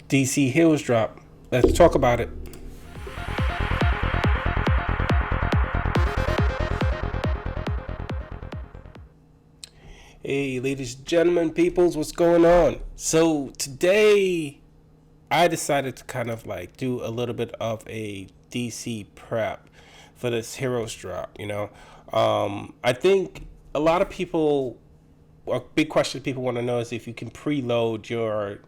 DC Hills drop. Let's talk about it. Hey, ladies and gentlemen, peoples, what's going on? So today I decided to kind of like do a little bit of a DC prep for this Heroes drop. I think a lot of people, a big question people want to know is if you can preload your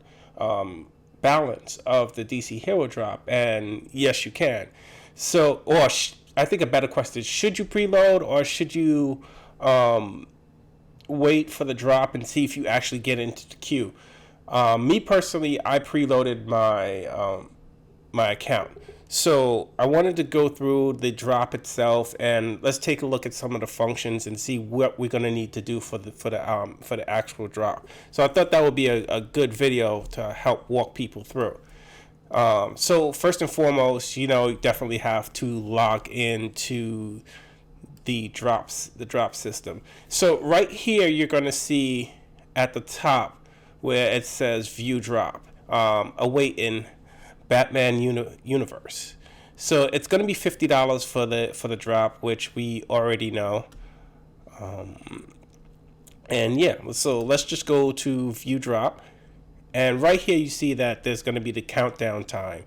balance of the DC Hero drop, and yes, you can. So, I think a better question is: should you preload or should you wait for the drop and see if you actually get into the queue? Me personally, I preloaded my account. So I wanted to go through the drop itself and let's take a look at some of the functions and see what we're going to need to do for the actual drop. So I thought that would be a good video to help walk people through. So first and foremost, you definitely have to log into the drop system. So right here, you're going to see at the top where it says view drop, awaiting Batman universe. So it's going to be $50 for the drop, which we already know. And yeah, so let's just go to view drop. And right here, you see that there's going to be the countdown time,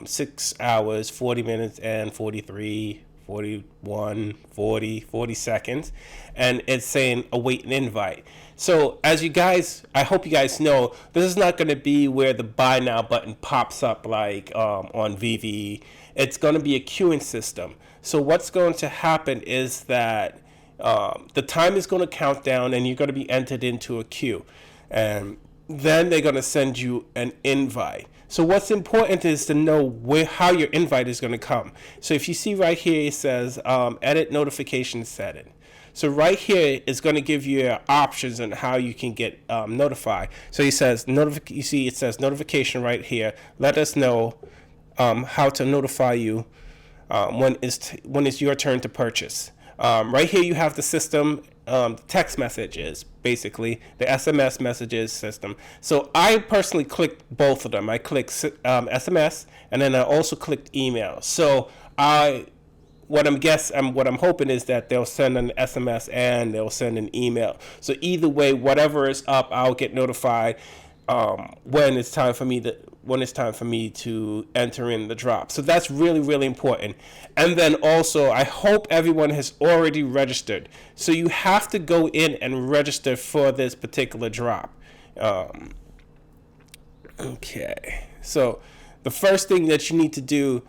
6 hours, 40 minutes, and 43, 41, 40 seconds. And it's saying await an invite. So as you guys, I hope you guys know, this is not going to be where the buy now button pops up like on VV. It's going to be a queuing system. So what's going to happen is that the time is going to count down and you're going to be entered into a queue. And then they're going to send you an invite. So what's important is to know how your invite is going to come. So if you see right here, it says edit notification setting. So right here is going to give you options on how you can get notified. So it says you see it says notification right here. Let us know how to notify you when it's your turn to purchase. Right here you have the system, text messages, basically the SMS messages system. So I personally clicked both of them. I clicked SMS and then I also clicked email. So what I'm hoping is that they'll send an SMS and they'll send an email. So either way, whatever is up, I'll get notified when it's time for me to enter in the drop. So that's really, really important. And then also, I hope everyone has already registered. So you have to go in and register for this particular drop. Okay. So the first thing that you need to do,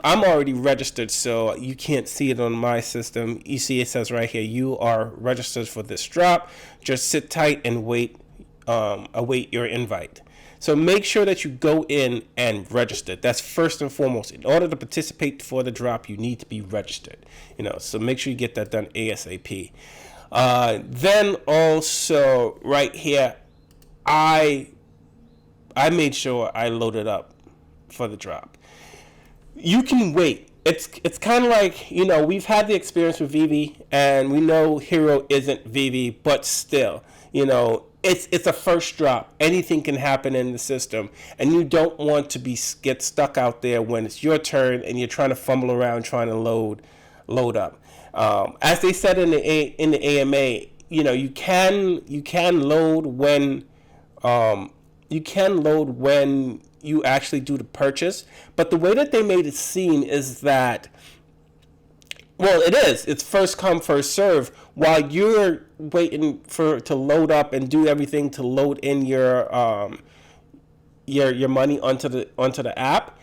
I'm already registered, so you can't see it on my system. You see it says right here, you are registered for this drop. Just sit tight and await your invite. So make sure that you go in and register. That's first and foremost. In order to participate for the drop, you need to be registered. So make sure you get that done ASAP. Then also right here, I made sure I loaded up for the drop. You can wait. It's kind of like, we've had the experience with VV, and we know Hero isn't VV, but still, it's a first drop. Anything can happen in the system, and you don't want to get stuck out there when it's your turn and you're trying to fumble around trying to load up. As they said in the AMA, you can load when you actually do the purchase, but the way that they made it seem is that, well, it's first come, first serve. While you're waiting to load up and do everything to load in your money onto the app,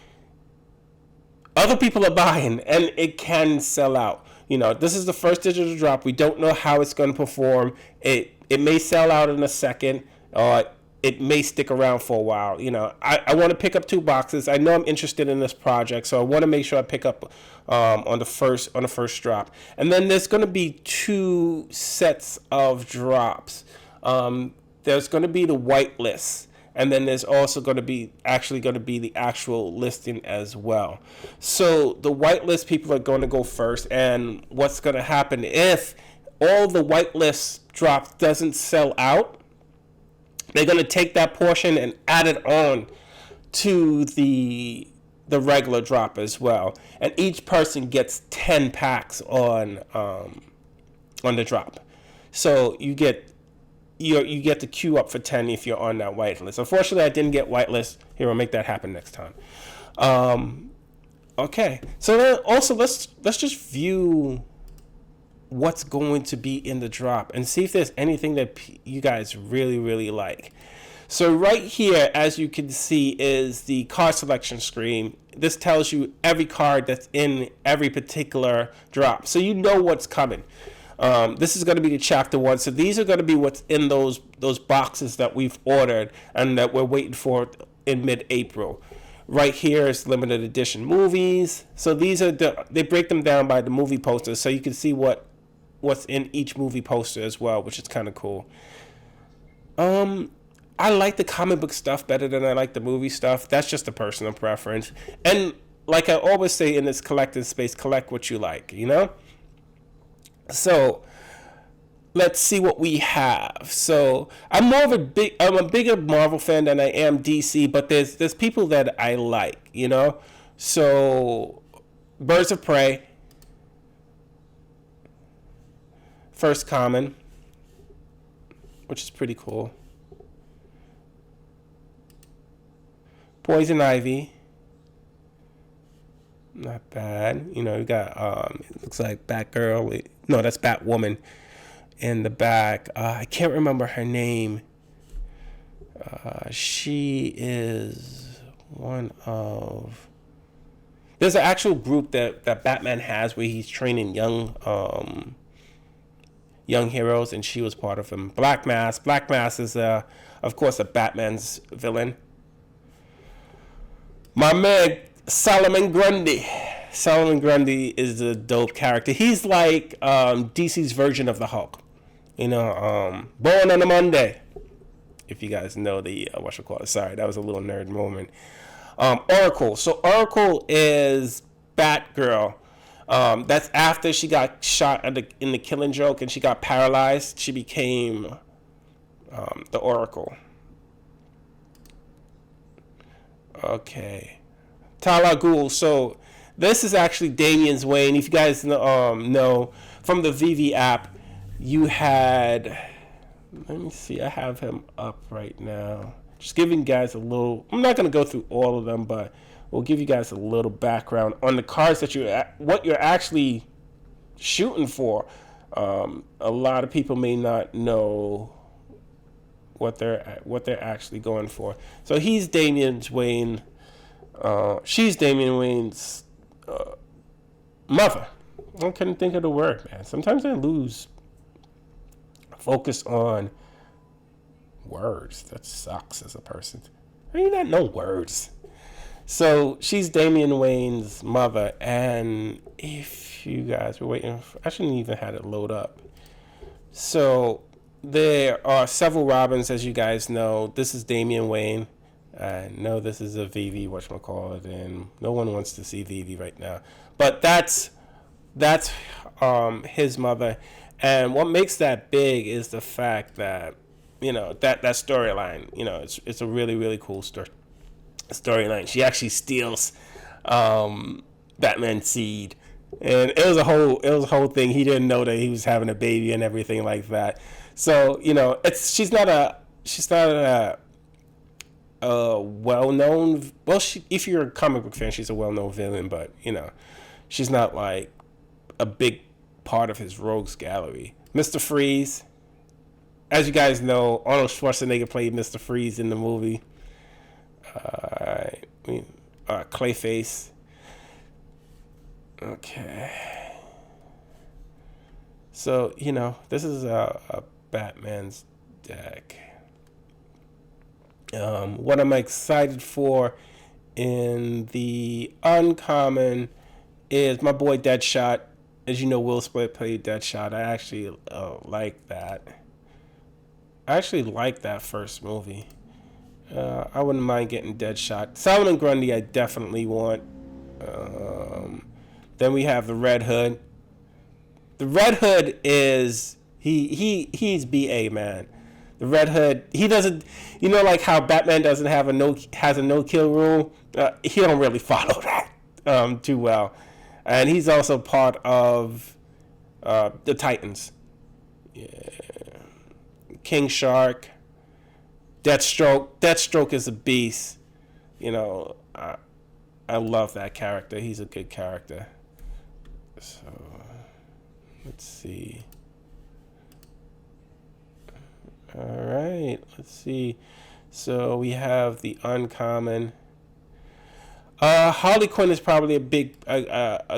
other people are buying, and it can sell out. This is the first digital drop. We don't know how it's going to perform. It may sell out in a second. It may stick around for a while. I want to pick up 2 boxes. I know I'm interested in this project, so I want to make sure I pick up on the first drop. And then there's going to be 2 sets of drops. There's going to be the whitelist, and then there's also going to be the actual listing as well. So the whitelist people are going to go first, and what's going to happen if all the whitelist drops doesn't sell out? They're going to take that portion and add it on to the regular drop as well, and each person gets 10 packs on the drop. So you get the queue up for 10 if you're on that whitelist. Unfortunately, I didn't get whitelist. Here, I'll make that happen next time. Okay, so then also let's just view what's going to be in the drop and see if there's anything that you guys really like. So right here, as you can see, is the card selection screen. This tells you every card that's in every particular drop, so you know what's coming. This is going to be the chapter 1, so these are going to be what's in those boxes that we've ordered and that we're waiting for in mid-April. Right here is limited edition movies. So these are they break them down by the movie posters, so you can see what's in each movie poster as well, which is kind of cool. I like the comic book stuff better than I like the movie stuff. That's just a personal preference. And like I always say in this collecting space, collect what you like, you know? So let's see what we have. So I'm a bigger Marvel fan than I am DC, but there's people that I like, you know? So Birds of Prey, First Common, which is pretty cool. Poison Ivy, not bad. You know, you got it looks like Batgirl. No, that's Batwoman in the back. I can't remember her name. She is one of. There's an actual group that Batman has where he's training young heroes, and she was part of them. Black Mass. Black Mass is of course a Batman's villain. My man, Solomon Grundy. Solomon Grundy is a dope character. He's like DC's version of the Hulk. You know, Born on a Monday. If you guys know the, sorry, that was a little nerd moment. Oracle. So Oracle is Batgirl. That's after she got shot in the Killing Joke and she got paralyzed. She became the Oracle. Okay. Tala Ghul. So this is actually Damian Wayne. If you guys know from the VV app, you had, let me see, I have him up right now. Just giving you guys a little, I'm not going to go through all of them, but we'll give you guys a little background on the cards that what you're actually shooting for. A lot of people may not know what they're actually going for. So he's Damian Wayne. She's Damian Wayne's mother. I couldn't think of the word, man. Sometimes I lose focus on words. That sucks as a person. I mean, not know words. So she's Damian Wayne's mother, and if you guys were waiting, I shouldn't even have it load up. So there are several Robins, as you guys know. This is Damian Wayne. I know this is a VV, whatchamacallit, and no one wants to see VV right now. But that's his mother. And what makes that big is the fact that, you know, that storyline, you know, it's a really, really cool storyline. She actually steals Batman's seed. And it was a whole thing. He didn't know that he was having a baby and everything like that. So, you know, she's not a well-known, if you're a comic book fan, she's a well-known villain, but, you know, she's not like a big part of his rogues gallery. Mr. Freeze, as you guys know, Arnold Schwarzenegger played Mr. Freeze in the movie. Clayface. Okay. So, you know, this is a Batman's deck. What I'm excited for in the uncommon is my boy Deadshot. As you know, Will Smith played Deadshot. I actually like that. I actually like that first movie. I wouldn't mind getting Deadshot. Solomon Grundy, I definitely want. Then we have the Red Hood. The Red Hood is he's BA, man. The Red Hood, he doesn't, like how Batman doesn't have has a no kill rule. He don't really follow that too well, and he's also part of the Titans. Yeah. King Shark, Deathstroke. Deathstroke is a beast. I love that character. He's a good character. So let's see. All right, let's see. So we have the uncommon. Harley Quinn is probably a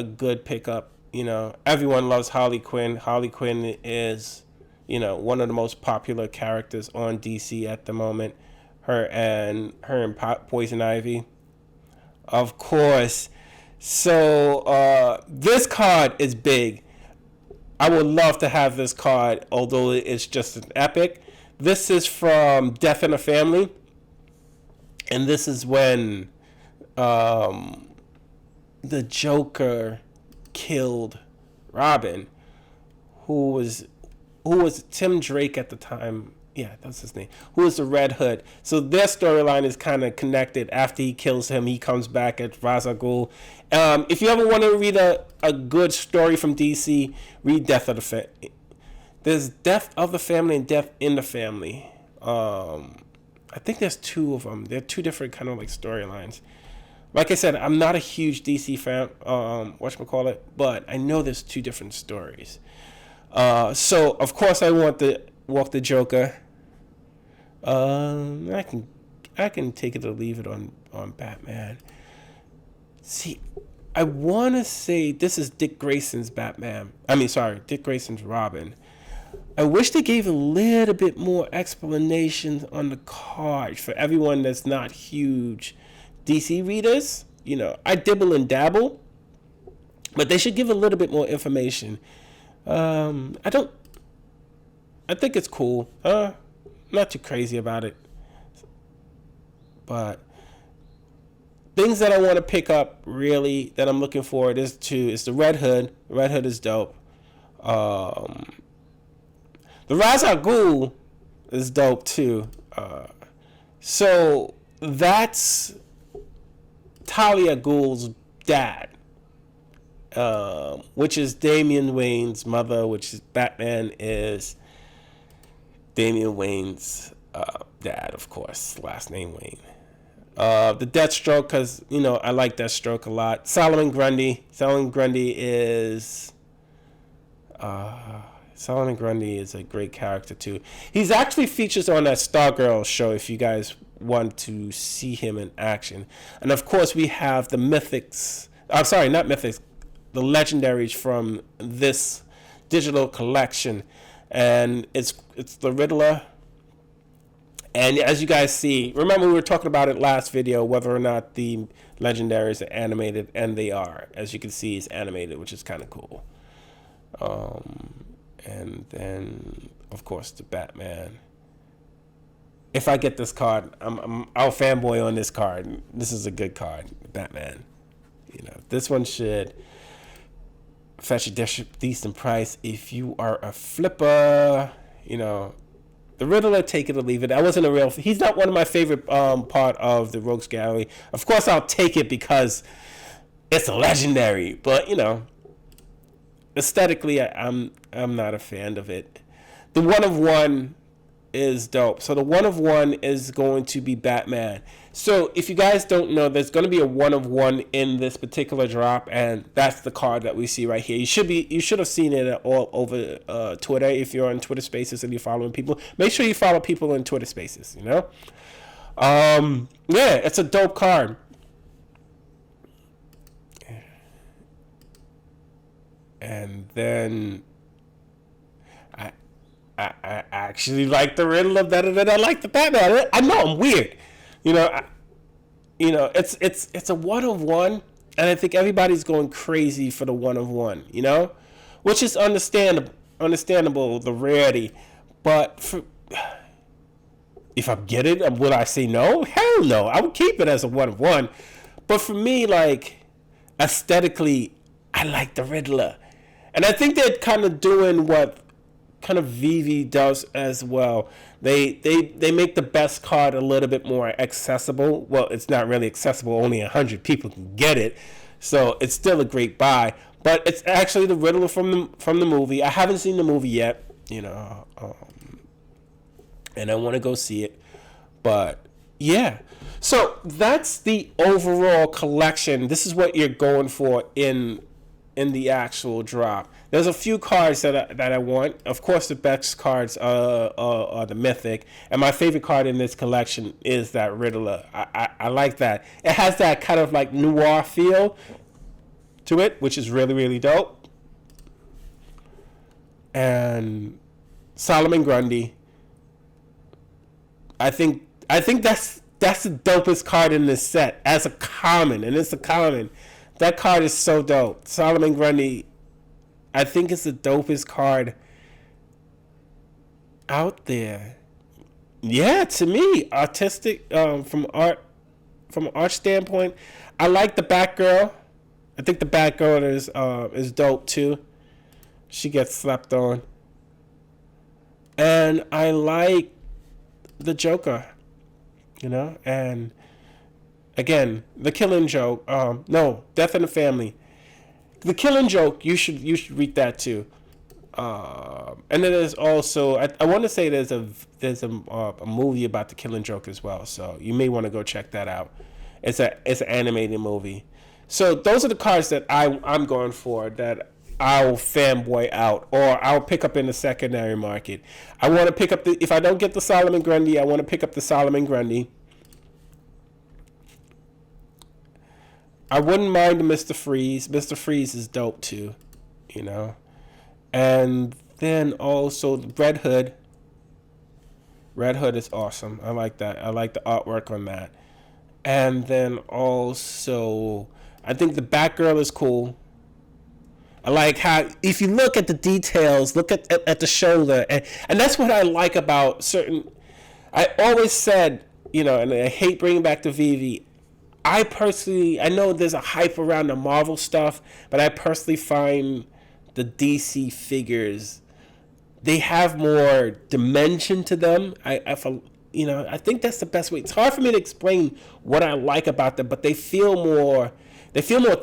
good pickup. Everyone loves Harley Quinn. Harley Quinn is, one of the most popular characters on DC at the moment. Her and Poison Ivy, of course. So this card is big. I would love to have this card, although it's just an epic. This is from Death in the Family, and this is when the Joker killed Robin, who was Tim Drake at the time. Yeah, that's his name. Who was the Red Hood? So their storyline is kind of connected. After he kills him, he comes back at Ra's al Ghul. If you ever want to read a good story from DC, read Death of the Family. There's Death of the Family and Death in the Family. I think there's two of them. They're two different kind of like storylines. Like I said, I'm not a huge DC fan, whatchamacallit, but I know there's two different stories. So of course I want to walk the Joker. I can take it or leave it on Batman. See, I want to say this is Dick Grayson's Batman. Dick Grayson's Robin. I wish they gave a little bit more explanation on the card for everyone that's not huge DC readers. I dibble and dabble, but they should give a little bit more information. I think it's cool. Not too crazy about it. But things that I want to pick up really that I'm looking forward is the Red Hood. The Red Hood is dope. The Ra's al Ghul is dope too. So that's Talia Ghul's dad, which is Damian Wayne's mother, which is Batman is Damian Wayne's dad, of course, last name Wayne. The Deathstroke, because I like Deathstroke a lot. Solomon Grundy is a great character too. He's actually features on that Stargirl show if you guys want to see him in action. And of course we have the mythics. I'm sorry, not mythics. The legendaries from this digital collection, and it's the Riddler. And as you guys see, remember we were talking about it last video, whether or not the legendaries are animated, and they are. As you can see, it's animated, which is kind of cool. And then, of course, the Batman. If I get this card, I'll fanboy on this card. This is a good card, Batman. This one should fetch a decent price if you are a flipper. The Riddler, take it or leave it. I wasn't a real. He's not one of my favorite part of the Rogues Gallery. Of course, I'll take it because it's a legendary. But aesthetically, I'm not a fan of it. The 1 of 1 is dope. So the 1 of 1 is going to be Batman. So if you guys don't know, there's going to be a 1 of 1 in this particular drop, and that's the card that we see right here. You should have seen it all over Twitter. If you're on Twitter Spaces and you're following people, make sure you follow people in Twitter Spaces. Yeah, it's a dope card. And then I actually like the Riddler better than I like the Batman. I know I'm weird, It's a 1 of 1, and I think everybody's going crazy for the 1 of 1, which is understandable, the rarity. But if I get it, would I say no? Hell no. I would keep it as a 1 of 1. But for me, like aesthetically, I like the Riddler, and I think they're kind of doing what kind of Vivi does as well. They make the best card a little bit more accessible. Well, it's not really accessible. Only 100 people can get it, so it's still a great buy. But it's actually the Riddler from the movie. I haven't seen the movie yet, and I want to go see it. But yeah, so that's the overall collection. This is what you're going for in the actual drop. There's a few cards that I want. Of course, the best cards are the Mythic, and my favorite card in this collection is that Riddler. I like that. It has that kind of like noir feel to it, which is really, really dope. And Solomon Grundy. I think that's the dopest card in this set as a common, and it's a common. That card is so dope. Solomon Grundy, I think it's the dopest card out there. Yeah, to me, artistic from an art standpoint, I like the Batgirl. I think the Batgirl is dope too. She gets slept on, and I like the Joker, and again, the Killing Joke. No, Death in the Family. The Killing Joke. You should read that too. And then there's also I want to say there's a movie about the Killing Joke as well. So you may want to go check that out. It's an animated movie. So those are the cards that I'm going for that I'll fanboy out, or I'll pick up in the secondary market. I want to pick up if I don't get the Solomon Grundy, I want to pick up the Solomon Grundy. I wouldn't mind the Mr. Freeze. Mr. Freeze is dope too, And then also the Red Hood. Red Hood is awesome. I like that. I like the artwork on that. And then also, I think the Batgirl is cool. I like how, if you look at the details, look at the shoulder, and that's what I like about certain. I always said, and I hate bringing back the Vivi. I know there's a hype around the Marvel stuff, but I personally find the DC figures, they have more dimension to them. I think that's the best way. It's hard for me to explain what I like about them, but they feel more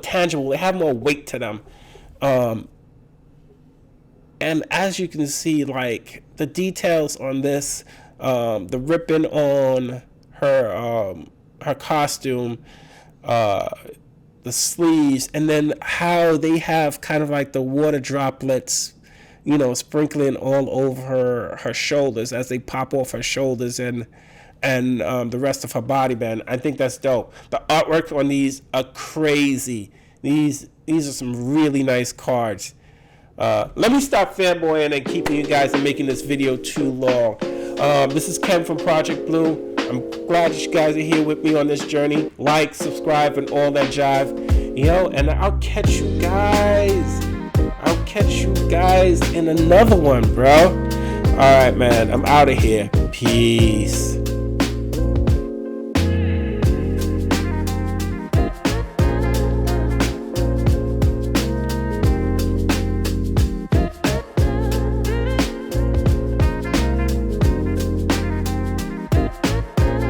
tangible. They have more weight to them. And as you can see, like the details on this, the ribbon on her costume, the sleeves, and then how they have kind of like the water droplets, sprinkling all over her shoulders as they pop off her shoulders and the rest of her body band. I think that's dope. The artwork on these are crazy. These are some really nice cards. Let me stop fanboying and keeping you guys and making this video too long. This is Ken from Project Blue. I'm glad that you guys are here with me on this journey. Like, subscribe, and all that jive. And I'll catch you guys in another one, bro. All right, man. I'm out of here. Peace.